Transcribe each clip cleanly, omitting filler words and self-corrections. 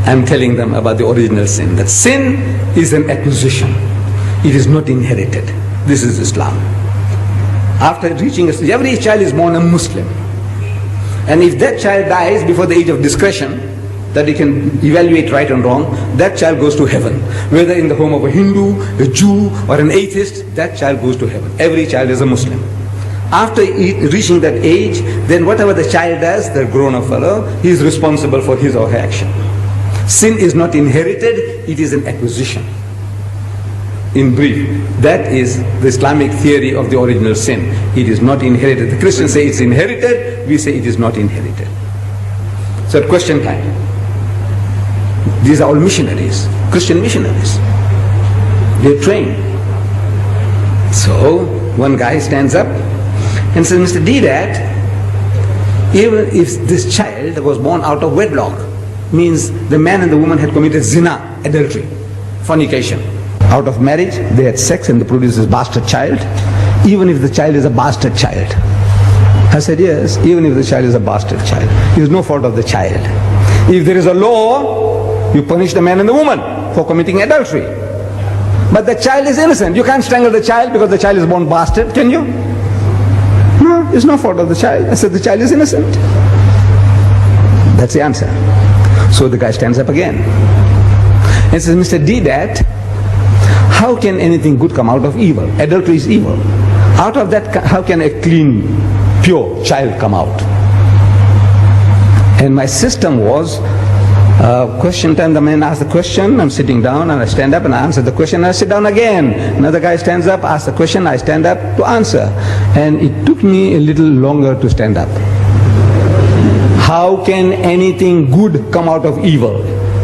I'm telling them about the original sin. That sin is an acquisition. It is not inherited. This is Islam. After reaching a stage, every child is born a Muslim. And if that child dies before the age of discretion, that he can evaluate right and wrong, that child goes to heaven. Whether in the home of a Hindu, a Jew, or an atheist, that child goes to heaven. Every child is a Muslim. After reaching that age, then whatever the child does, the grown-up fellow, he is responsible for his or her action. Sin is not inherited, it is an acquisition. In brief, that is the Islamic theory of the original sin. It is not inherited. The Christians say it's inherited, we say it is not inherited. So at question time, these are all missionaries, Christian missionaries. They're trained. So one guy stands up and says, Mr. Deedat, even if this child was born out of wedlock, means the man and the woman had committed zina, adultery, fornication. Out of marriage, they had sex and they produced this bastard child. Even if the child is a bastard child. I said, yes, even if the child is a bastard child. It is no fault of the child. If there is a law, you punish the man and the woman for committing adultery. But the child is innocent. You can't strangle the child because the child is born bastard, can you? No, it's no fault of the child. I said, the child is innocent. That's the answer. So the guy stands up again and says, Mr. Deedat, how can anything good come out of evil? Adultery is evil. Out of that, how can a clean, pure child come out? And my system was, question time, the man asks the question, I'm sitting down and I stand up and I answer the question and I sit down again. Another guy stands up, asks the question, I stand up to answer. And it took me a little longer to stand up. How can anything good come out of evil?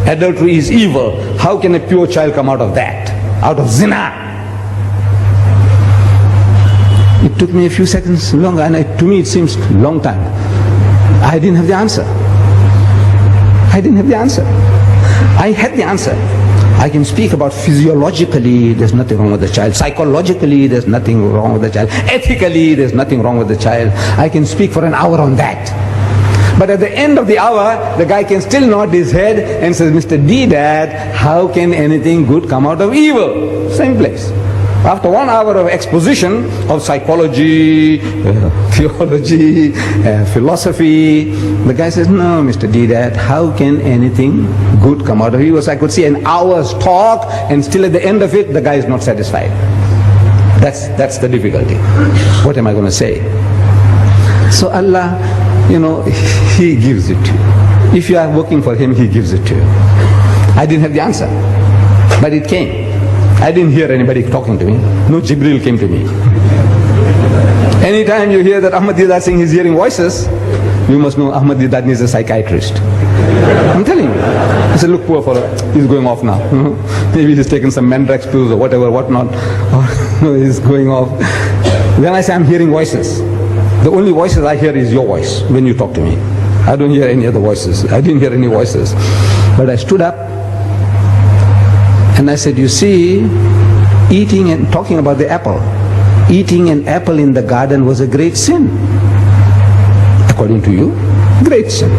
Adultery is evil. How can a pure child come out of that? Out of zina? It took me a few seconds longer, and to me it seems long time. I didn't have the answer. I didn't have the answer. I had the answer. I can speak about physiologically, there's nothing wrong with the child. Psychologically, there's nothing wrong with the child. Ethically, there's nothing wrong with the child. I can speak for an hour on that. But at the end of the hour, the guy can still nod his head and says, Mr. Deedat, how can anything good come out of evil? Same place. After 1 hour of exposition of psychology, theology, philosophy, the guy says, no, Mr. Deedat, how can anything good come out of evil? So I could see an hour's talk, and still at the end of it, the guy is not satisfied. That's the difficulty. What am I going to say? So Allah, He gives it to you. If you are working for Him, He gives it to you. I didn't have the answer, but it came. I didn't hear anybody talking to me. No Jibril came to me. Anytime you hear that Ahmed Deedat saying he's hearing voices, you must know Ahmed Deedat needs a psychiatrist. I'm telling you. I said, look, poor fellow, he's going off now. Maybe he's taken some Mandrax pills or whatever, whatnot. Or he's going off. Then I say, I'm hearing voices. The only voices I hear is your voice when you talk to me. I don't hear any other voices. I didn't hear any voices. But I stood up and I said, you see, eating and talking about the apple. Eating an apple in the garden was a great sin. According to you, great sin.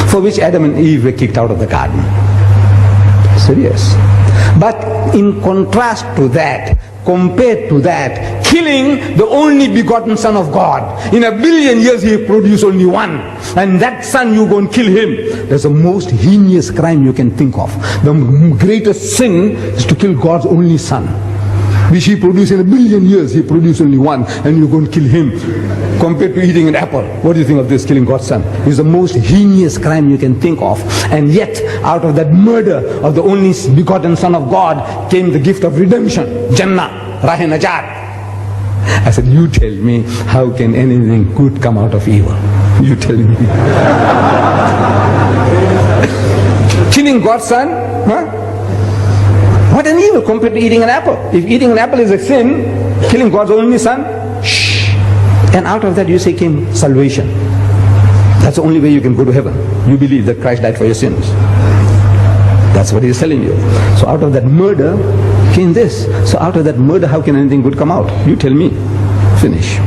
For which Adam and Eve were kicked out of the garden. I said, yes. But in contrast to that, compared to that, killing the only begotten Son of God. In 1 billion years He produced only one. And that son, you go and kill him. That's the most heinous crime you can think of. The greatest sin is to kill God's only Son, which He produced in 1 billion years. He produced only one, and you go and kill him. Compared to eating an apple, what do you think of this, killing God's Son? It's the most heinous crime you can think of. And yet, out of that murder of the only begotten Son of God came the gift of redemption, Jannah, Rah-e-Najat. I said, you tell me, how can anything good come out of evil? You tell me. Killing God's Son? Huh? What an evil compared to eating an apple. If eating an apple is a sin, killing God's only Son, shh. And out of that you say came salvation. That's the only way you can go to heaven. You believe that Christ died for your sins. That's what He's telling you. So out of that murder came this. So out of that murder, how can anything good come out? You tell me. Finish.